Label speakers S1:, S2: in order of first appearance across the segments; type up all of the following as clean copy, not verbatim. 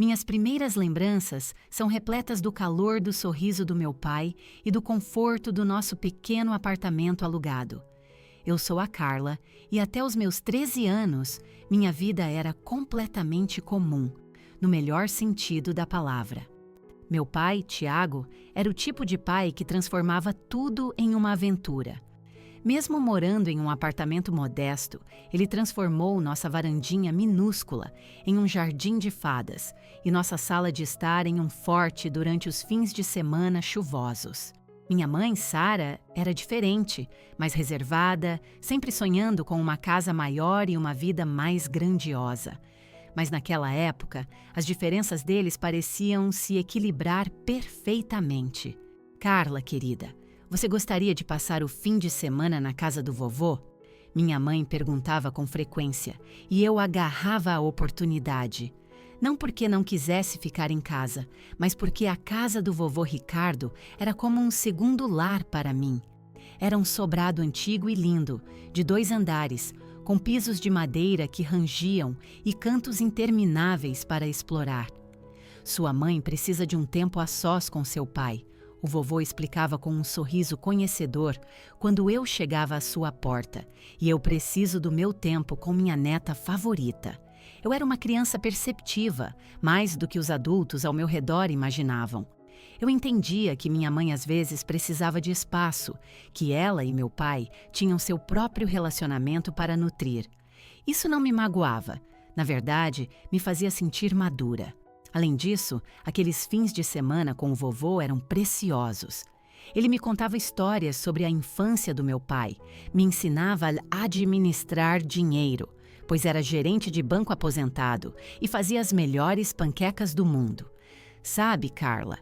S1: Minhas primeiras lembranças são repletas do calor do sorriso do meu pai e do conforto do nosso pequeno apartamento alugado. Eu sou a Carla e até os meus 13 anos, minha vida era completamente comum, no melhor sentido da palavra. Meu pai, Tiago, era o tipo de pai que transformava tudo em uma aventura. Mesmo morando em um apartamento modesto, ele transformou nossa varandinha minúscula em um jardim de fadas e nossa sala de estar em um forte durante os fins de semana chuvosos. Minha mãe, Sara, era diferente, mais reservada, sempre sonhando com uma casa maior e uma vida mais grandiosa. Mas naquela época, as diferenças deles pareciam se equilibrar perfeitamente. Carla, querida, você gostaria de passar o fim de semana na casa do vovô? Minha mãe perguntava com frequência, e eu agarrava a oportunidade. Não porque não quisesse ficar em casa, mas porque a casa do vovô Ricardo era como um segundo lar para mim. Era um sobrado antigo e lindo, de 2 andares, com pisos de madeira que rangiam e cantos intermináveis para explorar. Sua mãe precisa de um tempo a sós com seu pai, o vovô explicava com um sorriso conhecedor quando eu chegava à sua porta, e eu preciso do meu tempo com minha neta favorita. Eu era uma criança perceptiva, mais do que os adultos ao meu redor imaginavam. Eu entendia que minha mãe às vezes precisava de espaço, que ela e meu pai tinham seu próprio relacionamento para nutrir. Isso não me magoava, na verdade, me fazia sentir madura. Além disso, aqueles fins de semana com o vovô eram preciosos. Ele me contava histórias sobre a infância do meu pai, me ensinava a administrar dinheiro, pois era gerente de banco aposentado e fazia as melhores panquecas do mundo. Sabe, Carla,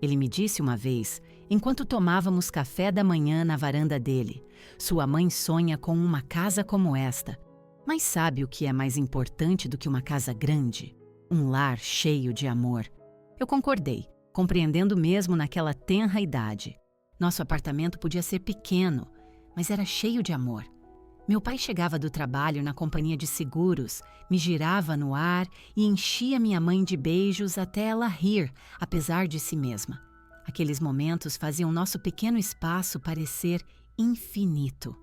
S1: ele me disse uma vez, enquanto tomávamos café da manhã na varanda dele, sua mãe sonha com uma casa como esta. Mas sabe o que é mais importante do que uma casa grande? Um lar cheio de amor. Eu concordei, compreendendo mesmo naquela tenra idade. Nosso apartamento podia ser pequeno, mas era cheio de amor. Meu pai chegava do trabalho na companhia de seguros, me girava no ar e enchia minha mãe de beijos até ela rir, apesar de si mesma. Aqueles momentos faziam nosso pequeno espaço parecer infinito.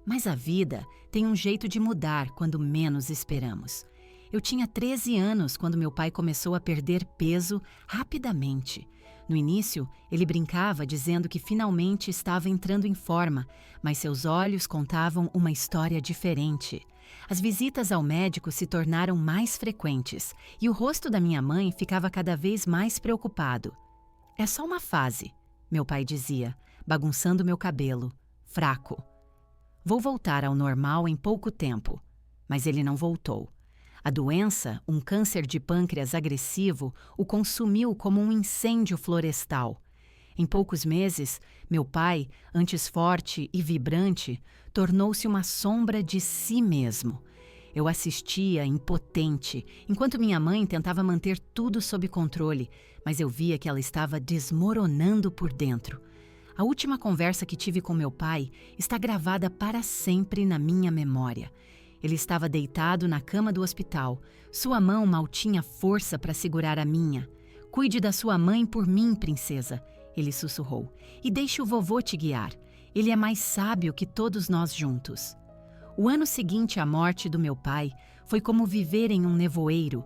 S1: Mas a vida tem um jeito de mudar quando menos esperamos. Eu tinha 13 anos quando meu pai começou a perder peso rapidamente. No início, ele brincava dizendo que finalmente estava entrando em forma, mas seus olhos contavam uma história diferente. As visitas ao médico se tornaram mais frequentes e o rosto da minha mãe ficava cada vez mais preocupado. "É só uma fase", meu pai dizia, bagunçando meu cabelo, fraco. "Vou voltar ao normal em pouco tempo." Mas ele não voltou. A doença, um câncer de pâncreas agressivo, o consumiu como um incêndio florestal. Em poucos meses, meu pai, antes forte e vibrante, tornou-se uma sombra de si mesmo. Eu assistia impotente, enquanto minha mãe tentava manter tudo sob controle, mas eu via que ela estava desmoronando por dentro. A última conversa que tive com meu pai está gravada para sempre na minha memória. Ele estava deitado na cama do hospital. Sua mão mal tinha força para segurar a minha. "Cuide da sua mãe por mim, princesa", ele sussurrou. "E deixe o vovô te guiar. Ele é mais sábio que todos nós juntos." O ano seguinte à morte do meu pai foi como viver em um nevoeiro.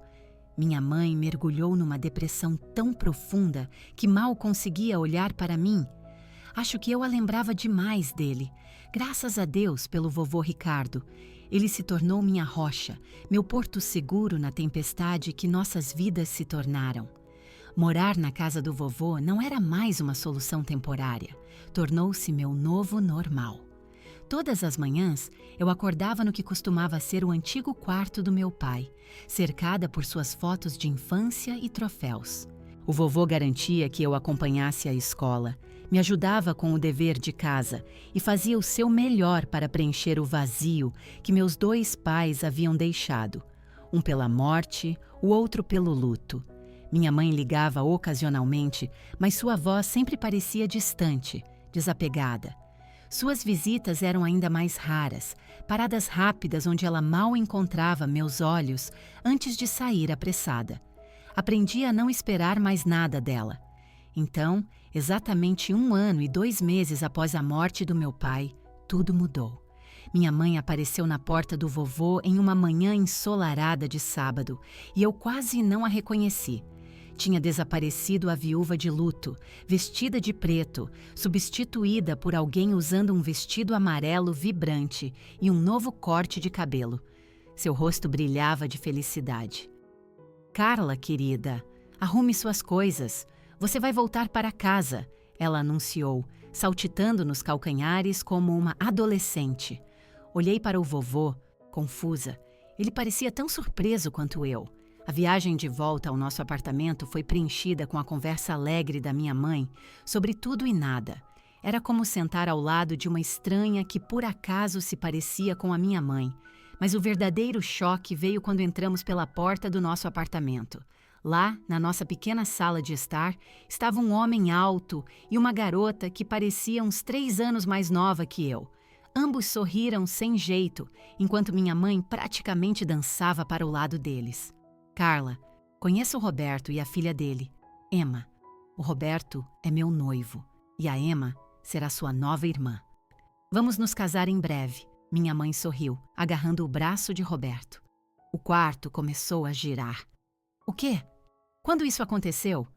S1: Minha mãe mergulhou numa depressão tão profunda que mal conseguia olhar para mim. Acho que eu a lembrava demais dele. Graças a Deus pelo vovô Ricardo. Ele se tornou minha rocha, meu porto seguro na tempestade que nossas vidas se tornaram. Morar na casa do vovô não era mais uma solução temporária. Tornou-se meu novo normal. Todas as manhãs, eu acordava no que costumava ser o antigo quarto do meu pai, cercada por suas fotos de infância e troféus. O vovô garantia que eu acompanhasse à escola, me ajudava com o dever de casa e fazia o seu melhor para preencher o vazio que meus 2 pais haviam deixado, um pela morte, o outro pelo luto. Minha mãe ligava ocasionalmente, mas sua voz sempre parecia distante, desapegada. Suas visitas eram ainda mais raras, paradas rápidas onde ela mal encontrava meus olhos antes de sair apressada. Aprendi a não esperar mais nada dela. Então, exatamente 1 ano e 2 meses após a morte do meu pai, tudo mudou. Minha mãe apareceu na porta do vovô em uma manhã ensolarada de sábado e eu quase não a reconheci. Tinha desaparecido a viúva de luto, vestida de preto, substituída por alguém usando um vestido amarelo vibrante e um novo corte de cabelo. Seu rosto brilhava de felicidade. "Carla, querida, arrume suas coisas. Você vai voltar para casa", ela anunciou, saltitando nos calcanhares como uma adolescente. Olhei para o vovô, confusa. Ele parecia tão surpreso quanto eu. A viagem de volta ao nosso apartamento foi preenchida com a conversa alegre da minha mãe sobre tudo e nada. Era como sentar ao lado de uma estranha que por acaso se parecia com a minha mãe. Mas o verdadeiro choque veio quando entramos pela porta do nosso apartamento. Lá, na nossa pequena sala de estar, estava um homem alto e uma garota que parecia uns 3 anos mais nova que eu. Ambos sorriram sem jeito, enquanto minha mãe praticamente dançava para o lado deles. "Carla, conheça o Roberto e a filha dele, Emma. O Roberto é meu noivo e a Emma será sua nova irmã. Vamos nos casar em breve." Minha mãe sorriu, agarrando o braço de Roberto. O quarto começou a girar. "O quê? Quando isso aconteceu?"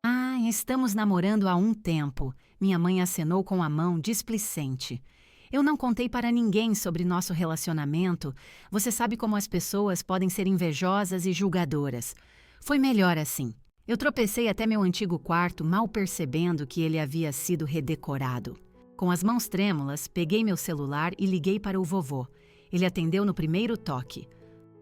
S1: "Ah, estamos namorando há um tempo." Minha mãe acenou com a mão displicente. "Eu não contei para ninguém sobre nosso relacionamento. Você sabe como as pessoas podem ser invejosas e julgadoras. Foi melhor assim." Eu tropecei até meu antigo quarto, mal percebendo que ele havia sido redecorado. Com as mãos trêmulas, peguei meu celular e liguei para o vovô. Ele atendeu no primeiro toque.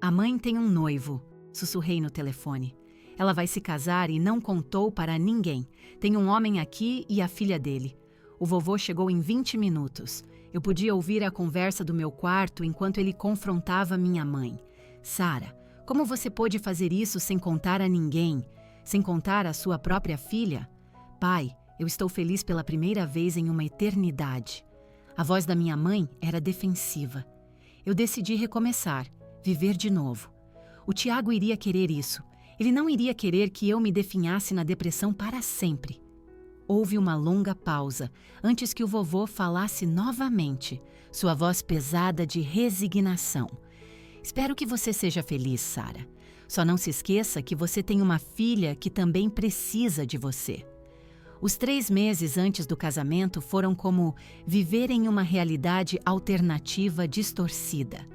S1: "A mãe tem um noivo", sussurrei no telefone. "Ela vai se casar e não contou para ninguém. Tem um homem aqui e a filha dele." O vovô chegou em 20 minutos. Eu podia ouvir a conversa do meu quarto enquanto ele confrontava minha mãe. "Sara, como você pôde fazer isso sem contar a ninguém? Sem contar a sua própria filha?" "Pai, eu estou feliz pela primeira vez em uma eternidade." A voz da minha mãe era defensiva. Eu decidi recomeçar, viver de novo. O Tiago iria querer isso. Ele não iria querer que eu me definhasse na depressão para sempre. Houve uma longa pausa, antes que o vovô falasse novamente, sua voz pesada de resignação. "Espero que você seja feliz, Sara. Só não se esqueça que você tem uma filha que também precisa de você." Os 3 meses antes do casamento foram como viver em uma realidade alternativa distorcida.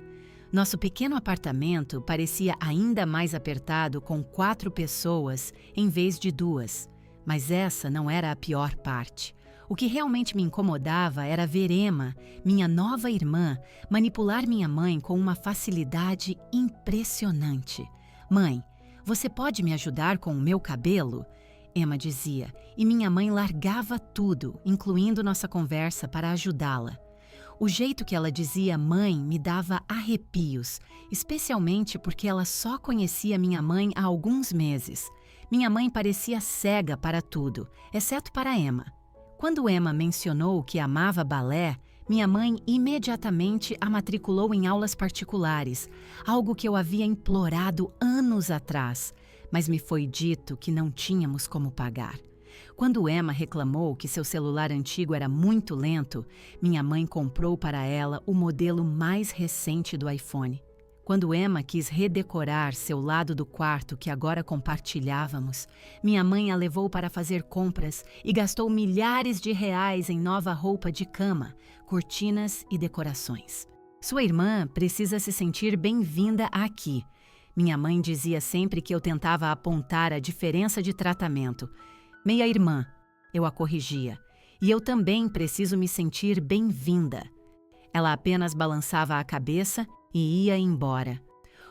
S1: Nosso pequeno apartamento parecia ainda mais apertado com 4 pessoas em vez de 2. Mas essa não era a pior parte. O que realmente me incomodava era ver Emma, minha nova irmã, manipular minha mãe com uma facilidade impressionante. "Mãe, você pode me ajudar com o meu cabelo?" Emma dizia, e minha mãe largava tudo, incluindo nossa conversa, para ajudá-la. O jeito que ela dizia "mãe" me dava arrepios, especialmente porque ela só conhecia minha mãe há alguns meses. Minha mãe parecia cega para tudo, exceto para Emma. Quando Emma mencionou que amava balé, minha mãe imediatamente a matriculou em aulas particulares, algo que eu havia implorado anos atrás, mas me foi dito que não tínhamos como pagar. Quando Emma reclamou que seu celular antigo era muito lento, minha mãe comprou para ela o modelo mais recente do iPhone. Quando Emma quis redecorar seu lado do quarto que agora compartilhávamos, minha mãe a levou para fazer compras e gastou milhares de reais em nova roupa de cama, cortinas e decorações. "Sua irmã precisa se sentir bem-vinda aqui." Minha mãe dizia sempre que eu tentava apontar a diferença de tratamento. "Meia-irmã", eu a corrigia. "E eu também preciso me sentir bem-vinda." Ela apenas balançava a cabeça e ia embora.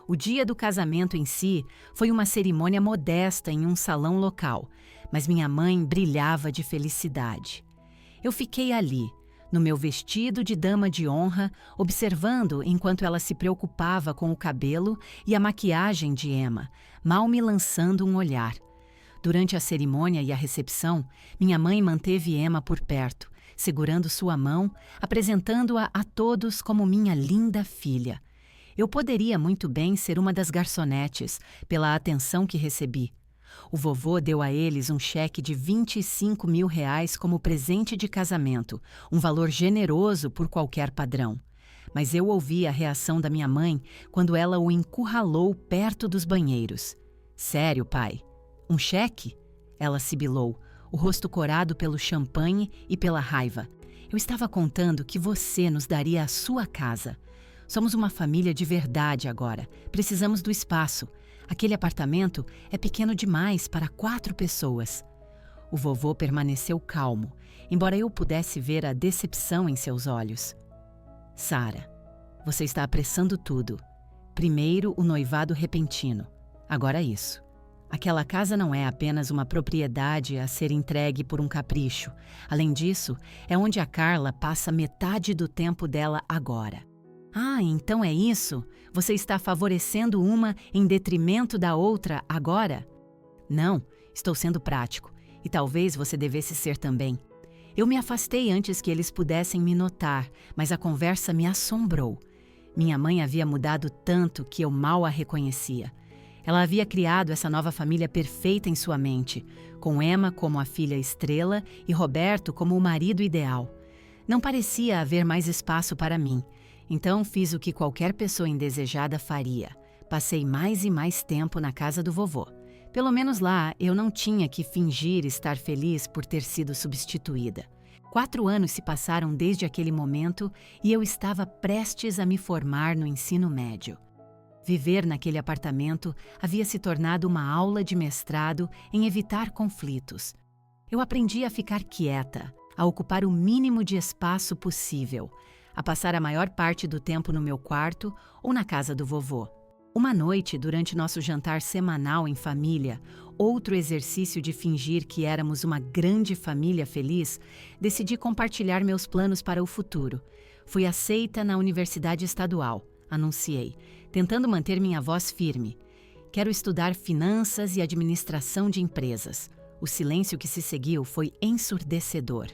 S1: O dia do casamento em si foi uma cerimônia modesta em um salão local, mas minha mãe brilhava de felicidade. Eu fiquei ali, no meu vestido de dama de honra, observando enquanto ela se preocupava com o cabelo e a maquiagem de Emma, mal me lançando um olhar. Durante a cerimônia e a recepção, minha mãe manteve Emma por perto, segurando sua mão, apresentando-a a todos como minha linda filha. Eu poderia muito bem ser uma das garçonetes, pela atenção que recebi, O vovô deu a eles um cheque de R$ 25.000 como presente de casamento, um valor generoso por qualquer padrão. Mas eu ouvi a reação da minha mãe quando ela o encurralou perto dos banheiros. Sério, pai? Um cheque? Ela sibilou, o rosto corado pelo champanhe e pela raiva. Eu estava contando que você nos daria a sua casa. Somos uma família de verdade agora. Precisamos do espaço. Aquele apartamento é pequeno demais para 4 pessoas. O vovô permaneceu calmo, embora eu pudesse ver a decepção em seus olhos. Sara, você está apressando tudo. Primeiro o noivado repentino. Agora isso. Aquela casa não é apenas uma propriedade a ser entregue por um capricho. Além disso, é onde a Carla passa metade do tempo dela agora. Ah, então é isso? Você está favorecendo uma em detrimento da outra agora? Não, estou sendo prático. E talvez você devesse ser também. Eu me afastei antes que eles pudessem me notar, mas a conversa me assombrou. Minha mãe havia mudado tanto que eu mal a reconhecia. Ela havia criado essa nova família perfeita em sua mente, com Emma como a filha estrela e Roberto como o marido ideal. Não parecia haver mais espaço para mim. Então fiz o que qualquer pessoa indesejada faria. Passei mais e mais tempo na casa do vovô. Pelo menos lá eu não tinha que fingir estar feliz por ter sido substituída. 4 anos se passaram desde aquele momento e eu estava prestes a me formar no ensino médio. Viver naquele apartamento havia se tornado uma aula de mestrado em evitar conflitos. Eu aprendi a ficar quieta, a ocupar o mínimo de espaço possível, a passar a maior parte do tempo no meu quarto ou na casa do vovô. Uma noite, durante nosso jantar semanal em família, outro exercício de fingir que éramos uma grande família feliz, decidi compartilhar meus planos para o futuro. Fui aceita na Universidade Estadual, anunciei, tentando manter minha voz firme. Quero estudar finanças e administração de empresas. O silêncio que se seguiu foi ensurdecedor.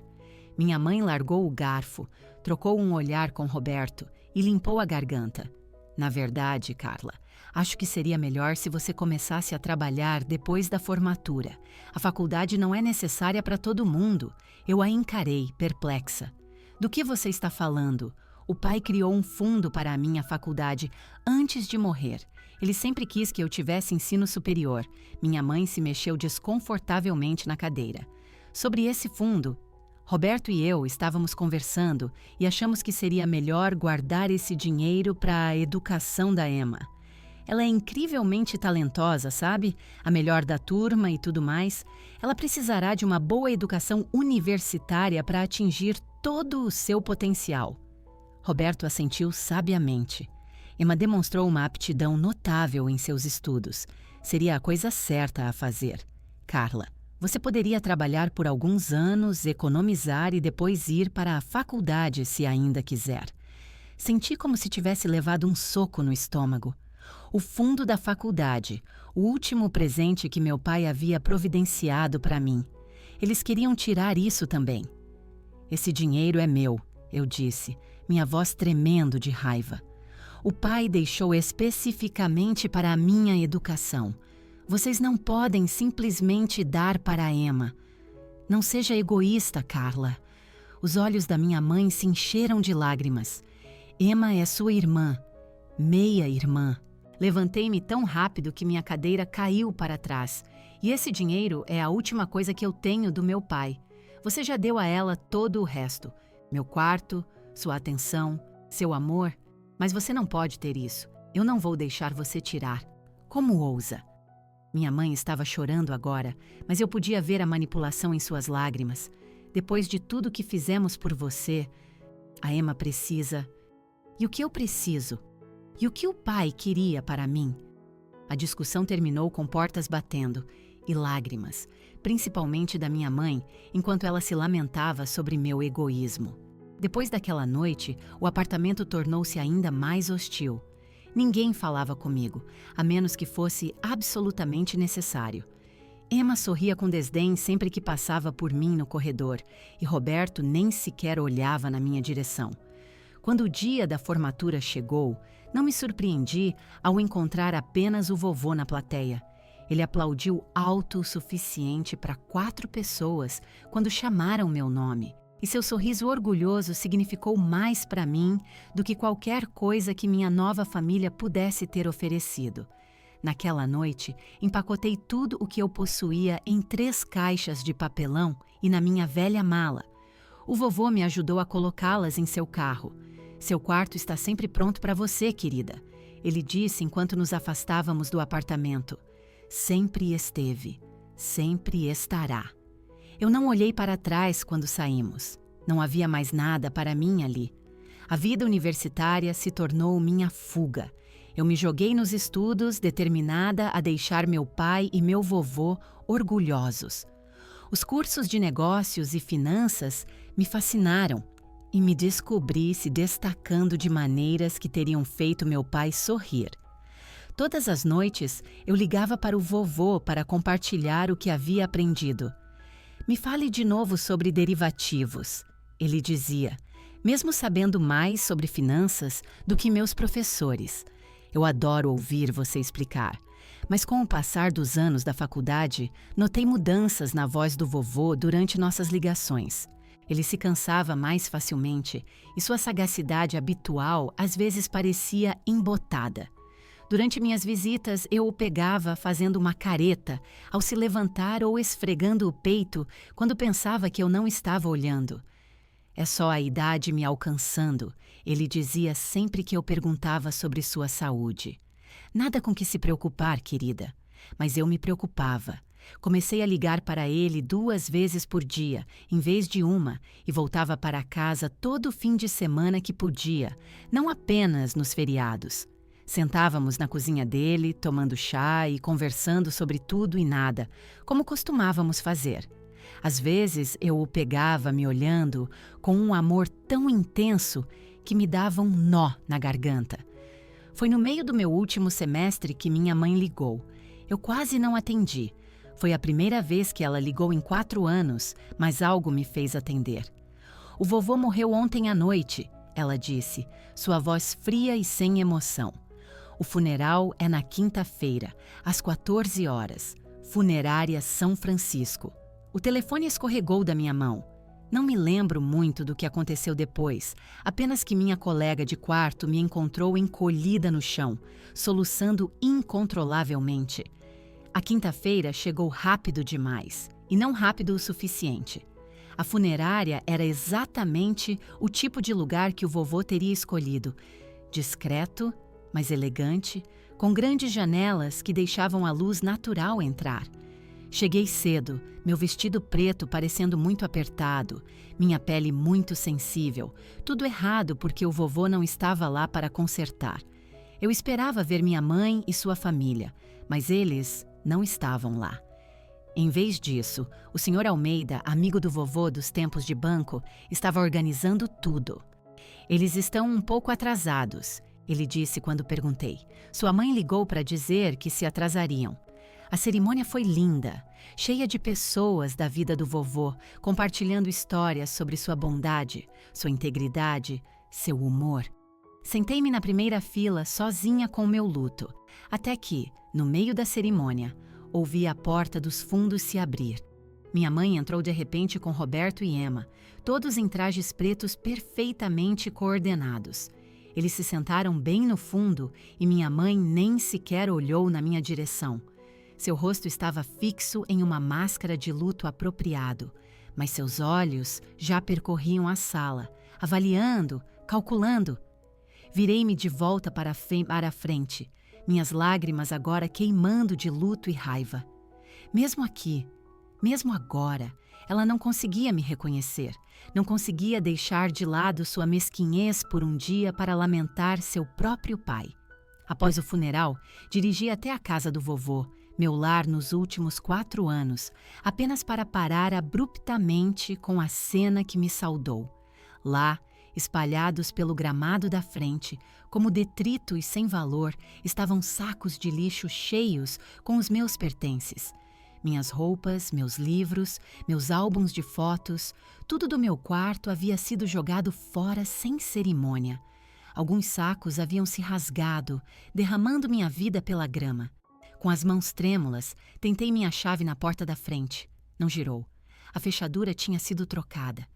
S1: Minha mãe largou o garfo, trocou um olhar com Roberto e limpou a garganta. Na verdade, Carla, acho que seria melhor se você começasse a trabalhar depois da formatura. A faculdade não é necessária para todo mundo. Eu a encarei, perplexa. Do que você está falando? O pai criou um fundo para a minha faculdade antes de morrer. Ele sempre quis que eu tivesse ensino superior. Minha mãe se mexeu desconfortavelmente na cadeira. Sobre esse fundo, Roberto e eu estávamos conversando e achamos que seria melhor guardar esse dinheiro para a educação da Emma. Ela é incrivelmente talentosa, sabe? A melhor da turma e tudo mais. Ela precisará de uma boa educação universitária para atingir todo o seu potencial. Roberto assentiu sabiamente. Emma demonstrou uma aptidão notável em seus estudos. Seria a coisa certa a fazer. Carla, você poderia trabalhar por alguns anos, economizar e depois ir para a faculdade se ainda quiser. Senti como se tivesse levado um soco no estômago. O fundo da faculdade, o último presente que meu pai havia providenciado para mim. Eles queriam tirar isso também. Esse dinheiro é meu, eu disse, minha voz tremendo de raiva. O pai deixou especificamente para a minha educação. Vocês não podem simplesmente dar para a Emma. Não seja egoísta, Carla. Os olhos da minha mãe se encheram de lágrimas. Emma é sua irmã, meia-irmã. Levantei-me tão rápido que minha cadeira caiu para trás. E esse dinheiro é a última coisa que eu tenho do meu pai. Você já deu a ela todo o resto. Meu quarto, sua atenção, seu amor. Mas você não pode ter isso. Eu não vou deixar você tirar. Como ousa? Minha mãe estava chorando agora, mas eu podia ver a manipulação em suas lágrimas. Depois de tudo que fizemos por você, a Emma precisa... E o que eu preciso? E o que o pai queria para mim? A discussão terminou com portas batendo e lágrimas, principalmente da minha mãe, enquanto ela se lamentava sobre meu egoísmo. Depois daquela noite, o apartamento tornou-se ainda mais hostil. Ninguém falava comigo, a menos que fosse absolutamente necessário. Emma sorria com desdém sempre que passava por mim no corredor, e Roberto nem sequer olhava na minha direção. Quando o dia da formatura chegou, não me surpreendi ao encontrar apenas o vovô na plateia. Ele aplaudiu alto o suficiente para 4 pessoas quando chamaram meu nome, e seu sorriso orgulhoso significou mais para mim do que qualquer coisa que minha nova família pudesse ter oferecido. Naquela noite, empacotei tudo o que eu possuía em 3 caixas de papelão e na minha velha mala. O vovô me ajudou a colocá-las em seu carro. Seu quarto está sempre pronto para você, querida, ele disse enquanto nos afastávamos do apartamento. Sempre esteve, sempre estará. Eu não olhei para trás quando saímos. Não havia mais nada para mim ali. A vida universitária se tornou minha fuga. Eu me joguei nos estudos, determinada a deixar meu pai e meu vovô orgulhosos. Os cursos de negócios e finanças me fascinaram e me descobri se destacando de maneiras que teriam feito meu pai sorrir. Todas as noites, eu ligava para o vovô para compartilhar o que havia aprendido. Me fale de novo sobre derivativos, ele dizia, mesmo sabendo mais sobre finanças do que meus professores. Eu adoro ouvir você explicar, mas com o passar dos anos da faculdade, notei mudanças na voz do vovô durante nossas ligações. Ele se cansava mais facilmente e sua sagacidade habitual às vezes parecia embotada. Durante minhas visitas, eu o pegava fazendo uma careta ao se levantar ou esfregando o peito quando pensava que eu não estava olhando. É só a idade me alcançando, ele dizia sempre que eu perguntava sobre sua saúde. Nada com que se preocupar, querida. Mas eu me preocupava. Comecei a ligar para ele 2 vezes por dia, em vez de uma, e voltava para casa todo fim de semana que podia, não apenas nos feriados. Sentávamos na cozinha dele, tomando chá e conversando sobre tudo e nada, como costumávamos fazer. Às vezes eu o pegava me olhando com um amor tão intenso que me dava um nó na garganta. Foi no meio do meu último semestre que minha mãe ligou. Eu quase não atendi. Foi a primeira vez que ela ligou em 4 anos, mas algo me fez atender. O vovô morreu ontem à noite, ela disse, sua voz fria e sem emoção. O funeral é na quinta-feira, às 14 horas. Funerária São Francisco. O telefone escorregou da minha mão. Não me lembro muito do que aconteceu depois, apenas que minha colega de quarto me encontrou encolhida no chão, soluçando incontrolavelmente. A quinta-feira chegou rápido demais, e não rápido o suficiente. A funerária era exatamente o tipo de lugar que o vovô teria escolhido. Discreto, mas elegante, com grandes janelas que deixavam a luz natural entrar. Cheguei cedo, meu vestido preto parecendo muito apertado, minha pele muito sensível, tudo errado porque o vovô não estava lá para consertar. Eu esperava ver minha mãe e sua família, mas eles não estavam lá. Em vez disso, o Sr. Almeida, amigo do vovô dos tempos de banco, estava organizando tudo. Eles estão um pouco atrasados, ele disse quando perguntei. Sua mãe ligou para dizer que se atrasariam. A cerimônia foi linda, cheia de pessoas da vida do vovô, compartilhando histórias sobre sua bondade, sua integridade, seu humor. Sentei-me na primeira fila sozinha com o meu luto, até que, no meio da cerimônia, ouvi a porta dos fundos se abrir. Minha mãe entrou de repente com Roberto e Emma, todos em trajes pretos perfeitamente coordenados. Eles se sentaram bem no fundo e minha mãe nem sequer olhou na minha direção. Seu rosto estava fixo em uma máscara de luto apropriado, mas seus olhos já percorriam a sala, avaliando, calculando. Virei-me de volta para a frente, minhas lágrimas agora queimando de luto e raiva. Mesmo aqui, mesmo agora, ela não conseguia me reconhecer, não conseguia deixar de lado sua mesquinhez por um dia para lamentar seu próprio pai. Após o funeral, dirigi até a casa do vovô, meu lar nos últimos 4 anos, apenas para parar abruptamente com a cena que me saudou. Lá, espalhados pelo gramado da frente, como detritos sem valor, estavam sacos de lixo cheios com os meus pertences. Minhas roupas, meus livros, meus álbuns de fotos, tudo do meu quarto havia sido jogado fora sem cerimônia. Alguns sacos haviam se rasgado, derramando minha vida pela grama. Com as mãos trêmulas, tentei minha chave na porta da frente. Não girou. A fechadura tinha sido trocada.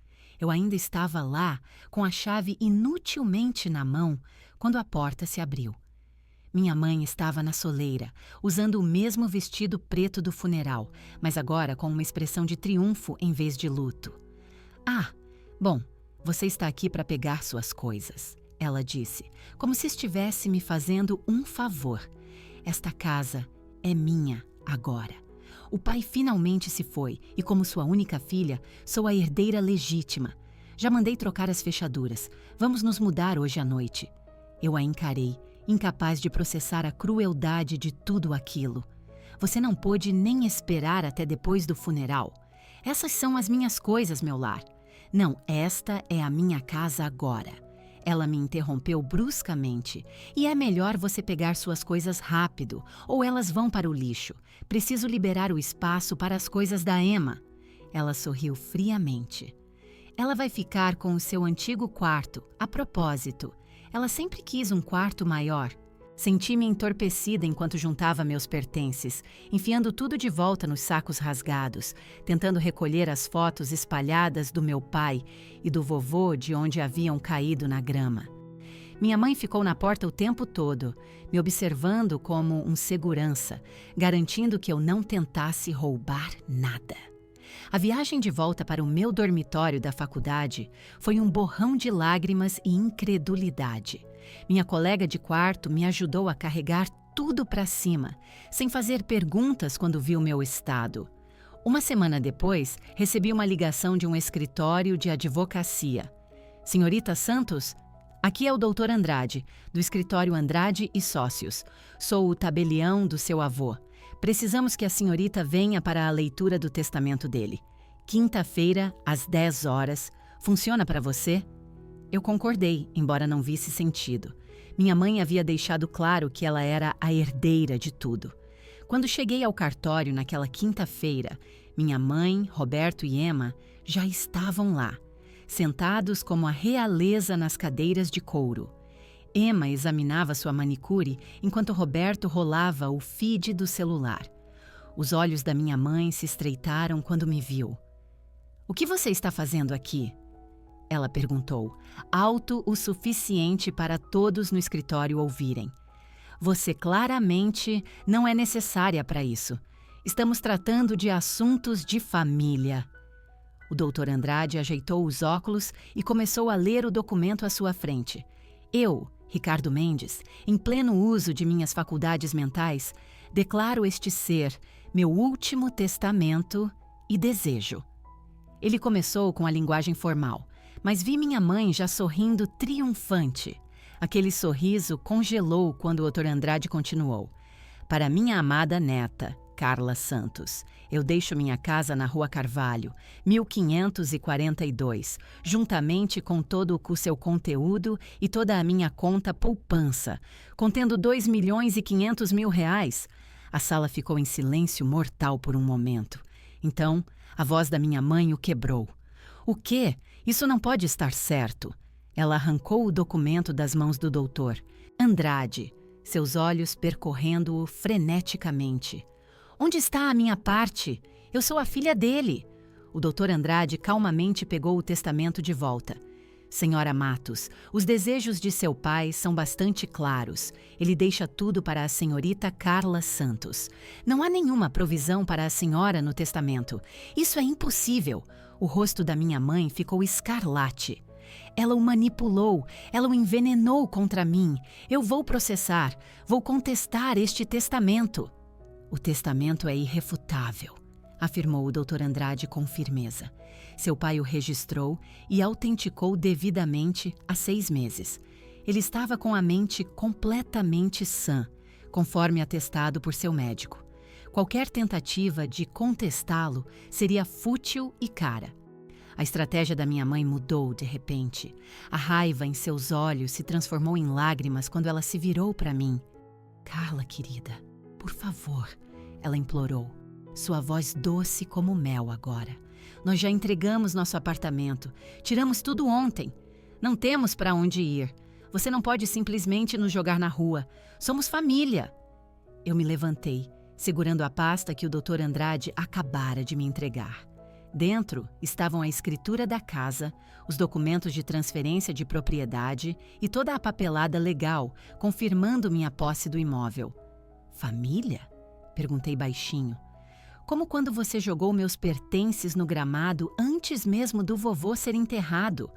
S1: Eu ainda estava lá, com a chave inutilmente na mão, quando a porta se abriu. Minha mãe estava na soleira, usando o mesmo vestido preto do funeral, mas agora com uma expressão de triunfo em vez de luto. "Ah, bom, você está aqui para pegar suas coisas", ela disse, como se estivesse me fazendo um favor. "Esta casa é minha agora. O pai finalmente se foi e, como sua única filha, sou a herdeira legítima. Já mandei trocar as fechaduras. Vamos nos mudar hoje à noite." Eu a encarei, incapaz de processar a crueldade de tudo aquilo. "Você não pôde nem esperar até depois do funeral. Essas são as minhas coisas, meu lar. Não, esta é a minha casa agora." Ela me interrompeu bruscamente. "E é melhor você pegar suas coisas rápido, ou elas vão para o lixo. Preciso liberar o espaço para as coisas da Emma." Ela sorriu friamente. "Ela vai ficar com o seu antigo quarto, a propósito. Ela sempre quis um quarto maior." Senti-me entorpecida enquanto juntava meus pertences, enfiando tudo de volta nos sacos rasgados, tentando recolher as fotos espalhadas do meu pai e do vovô de onde haviam caído na grama. Minha mãe ficou na porta o tempo todo, me observando como um segurança, garantindo que eu não tentasse roubar nada. A viagem de volta para o meu dormitório da faculdade foi um borrão de lágrimas e incredulidade. Minha colega de quarto me ajudou a carregar tudo para cima, sem fazer perguntas quando viu meu estado. Uma semana depois, recebi uma ligação de um escritório de advocacia. "Senhorita Santos? Aqui é o Dr. Andrade, do escritório Andrade e Sócios. Sou o tabelião do seu avô. Precisamos que a senhorita venha para a leitura do testamento dele. Quinta-feira, às 10 horas. Funciona para você?" Eu concordei, embora não visse sentido. Minha mãe havia deixado claro que ela era a herdeira de tudo. Quando cheguei ao cartório naquela quinta-feira, minha mãe, Roberto e Emma já estavam lá, sentados como a realeza nas cadeiras de couro. Emma examinava sua manicure enquanto Roberto rolava o feed do celular. Os olhos da minha mãe se estreitaram quando me viu. "O que você está fazendo aqui?" ela perguntou, alto o suficiente para todos no escritório ouvirem. "Você claramente não é necessária para isso. Estamos tratando de assuntos de família." O Dr. Andrade ajeitou os óculos e começou a ler o documento à sua frente. Eu, Ricardo Mendes, em pleno uso de minhas faculdades mentais, declaro este ser meu último testamento e desejo. Ele começou com a linguagem formal, mas vi minha mãe já sorrindo triunfante. Aquele sorriso congelou quando o Dr. Andrade continuou. "Para minha amada neta, Carla Santos, eu deixo minha casa na Rua Carvalho, 1542, juntamente com todo o seu conteúdo e toda a minha conta poupança, contendo R$ 2.500.000. A sala ficou em silêncio mortal por um momento. Então, a voz da minha mãe o quebrou. "O quê? Isso não pode estar certo." Ela arrancou o documento das mãos do doutor. Andrade, seus olhos percorrendo-o freneticamente. "Onde está a minha parte? Eu sou a filha dele." O doutor Andrade calmamente pegou o testamento de volta. "Senhora Matos, os desejos de seu pai são bastante claros. Ele deixa tudo para a senhorita Carla Santos. Não há nenhuma provisão para a senhora no testamento. Isso é impossível." O rosto da minha mãe ficou escarlate. "Ela o manipulou, ela o envenenou contra mim. Eu vou processar, vou contestar este testamento." "O testamento é irrefutável", afirmou o Dr. Andrade com firmeza. Seu pai o registrou e autenticou devidamente há 6 meses. Ele estava com a mente completamente sã, conforme atestado por seu médico. Qualquer tentativa de contestá-lo seria fútil e cara. A estratégia da minha mãe mudou de repente. A raiva em seus olhos se transformou em lágrimas quando ela se virou para mim. "Carla, querida, por favor", ela implorou. Sua voz doce como mel agora. "Nós já entregamos nosso apartamento. Tiramos tudo ontem. Não temos para onde ir. Você não pode simplesmente nos jogar na rua. Somos família." Eu me levantei segurando a pasta que o Dr. Andrade acabara de me entregar. Dentro estavam a escritura da casa, os documentos de transferência de propriedade e toda a papelada legal, confirmando minha posse do imóvel. Família? Perguntei baixinho. Como quando você jogou meus pertences no gramado antes mesmo do vovô ser enterrado.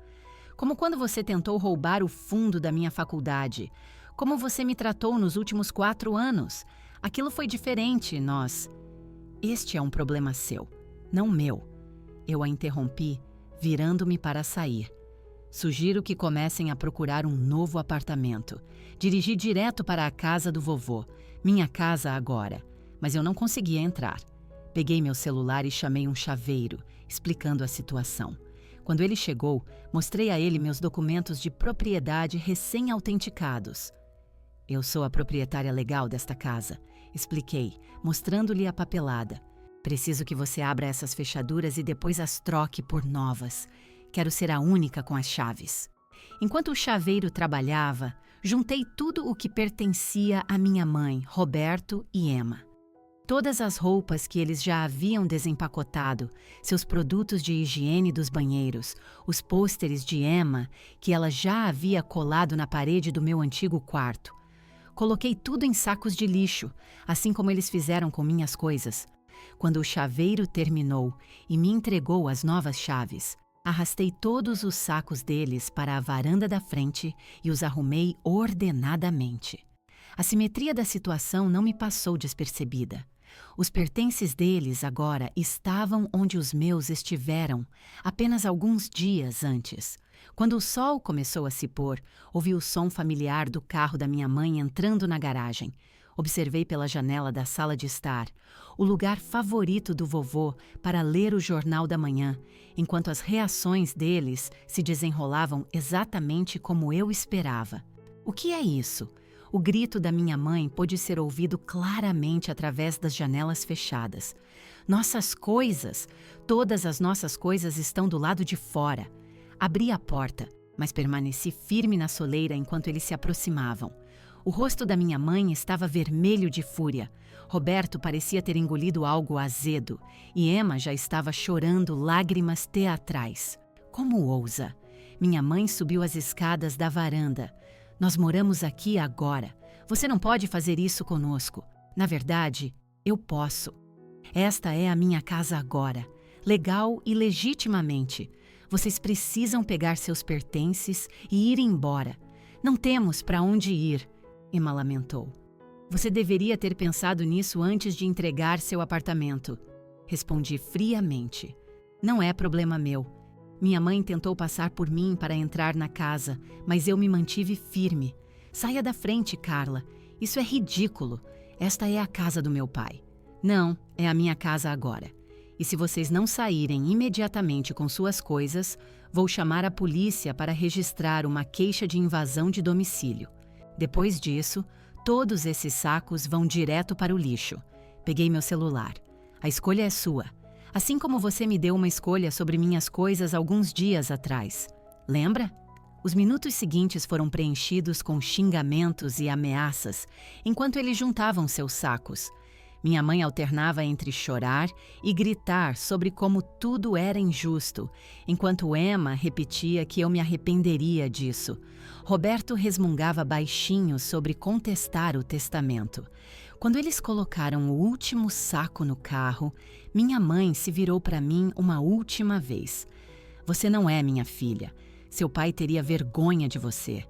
S1: Como quando você tentou roubar o fundo da minha faculdade. Como você me tratou nos últimos 4 anos. Aquilo foi diferente, nós... Este é um problema seu, não meu. Eu a interrompi, virando-me para sair. Sugiro que comecem a procurar um novo apartamento. Dirigi direto para a casa do vovô, minha casa agora. Mas eu não conseguia entrar. Peguei meu celular e chamei um chaveiro, explicando a situação. Quando ele chegou, mostrei a ele meus documentos de propriedade recém-autenticados. Eu sou a proprietária legal desta casa, expliquei, mostrando-lhe a papelada. Preciso que você abra essas fechaduras e depois as troque por novas. Quero ser a única com as chaves. Enquanto o chaveiro trabalhava, juntei tudo o que pertencia à minha mãe, Roberto e Emma. Todas as roupas que eles já haviam desempacotado, seus produtos de higiene dos banheiros, os pôsteres de Emma que ela já havia colado na parede do meu antigo quarto. Coloquei tudo em sacos de lixo, assim como eles fizeram com minhas coisas. Quando o chaveiro terminou e me entregou as novas chaves, arrastei todos os sacos deles para a varanda da frente e os arrumei ordenadamente. A simetria da situação não me passou despercebida. Os pertences deles agora estavam onde os meus estiveram apenas alguns dias antes. Quando o sol começou a se pôr, ouvi o som familiar do carro da minha mãe entrando na garagem. Observei pela janela da sala de estar, o lugar favorito do vovô para ler o jornal da manhã, enquanto as reações deles se desenrolavam exatamente como eu esperava. O que é isso? O grito da minha mãe pôde ser ouvido claramente através das janelas fechadas. Nossas coisas! Todas as nossas coisas estão do lado de fora. Abri a porta, mas permaneci firme na soleira enquanto eles se aproximavam. O rosto da minha mãe estava vermelho de fúria. Roberto parecia ter engolido algo azedo e Emma já estava chorando lágrimas teatrais. Como ousa? Minha mãe subiu as escadas da varanda. Nós moramos aqui agora. Você não pode fazer isso conosco. Na verdade, eu posso. Esta é a minha casa agora, legal e legitimamente. Vocês precisam pegar seus pertences e ir embora. Não temos para onde ir, Emma lamentou. Você deveria ter pensado nisso antes de entregar seu apartamento. Respondi friamente. Não é problema meu. Minha mãe tentou passar por mim para entrar na casa, mas eu me mantive firme. Saia da frente, Carla. Isso é ridículo. Esta é a casa do meu pai. Não, é a minha casa agora. E se vocês não saírem imediatamente com suas coisas, vou chamar a polícia para registrar uma queixa de invasão de domicílio. Depois disso, todos esses sacos vão direto para o lixo. Peguei meu celular. A escolha é sua. Assim como você me deu uma escolha sobre minhas coisas alguns dias atrás. Lembra? Os minutos seguintes foram preenchidos com xingamentos e ameaças, enquanto eles juntavam seus sacos. Minha mãe alternava entre chorar e gritar sobre como tudo era injusto, enquanto Emma repetia que eu me arrependeria disso. Roberto resmungava baixinho sobre contestar o testamento. Quando eles colocaram o último saco no carro, minha mãe se virou para mim uma última vez. Você não é minha filha. Seu pai teria vergonha de você.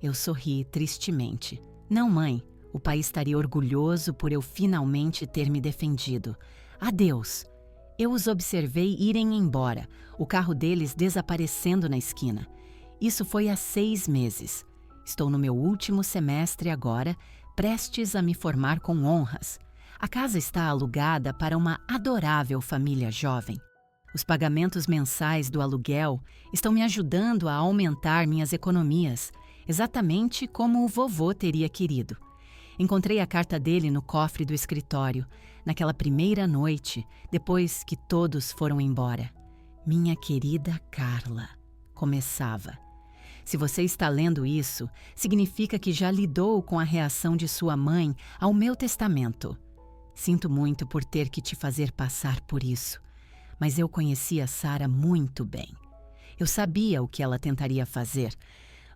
S1: Eu sorri tristemente. Não, mãe. O pai estaria orgulhoso por eu finalmente ter me defendido. Adeus. Eu os observei irem embora, o carro deles desaparecendo na esquina. Isso foi há 6 meses. Estou no meu último semestre agora, prestes a me formar com honras. A casa está alugada para uma adorável família jovem. Os pagamentos mensais do aluguel estão me ajudando a aumentar minhas economias, exatamente como o vovô teria querido. Encontrei a carta dele no cofre do escritório, naquela primeira noite, depois que todos foram embora. Minha querida Carla, começava. Se você está lendo isso, significa que já lidou com a reação de sua mãe ao meu testamento. Sinto muito por ter que te fazer passar por isso, mas eu conhecia Sara muito bem. Eu sabia o que ela tentaria fazer.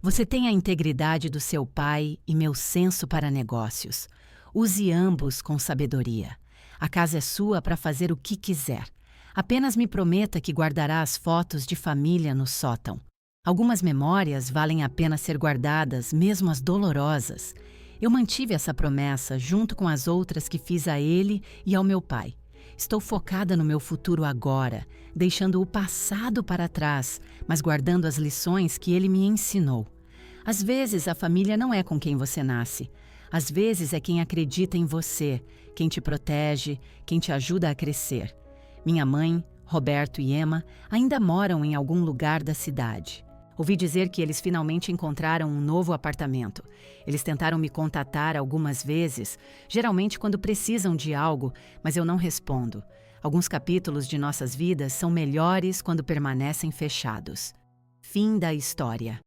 S1: Você tem a integridade do seu pai e meu senso para negócios. Use ambos com sabedoria. A casa é sua para fazer o que quiser. Apenas me prometa que guardará as fotos de família no sótão. Algumas memórias valem a pena ser guardadas, mesmo as dolorosas. Eu mantive essa promessa junto com as outras que fiz a ele e ao meu pai. Estou focada no meu futuro agora, deixando o passado para trás, mas guardando as lições que ele me ensinou. Às vezes a família não é com quem você nasce. Às vezes é quem acredita em você, quem te protege, quem te ajuda a crescer. Minha mãe, Roberto e Emma ainda moram em algum lugar da cidade. Ouvi dizer que eles finalmente encontraram um novo apartamento. Eles tentaram me contatar algumas vezes, geralmente quando precisam de algo, mas eu não respondo. Alguns capítulos de nossas vidas são melhores quando permanecem fechados. Fim da história.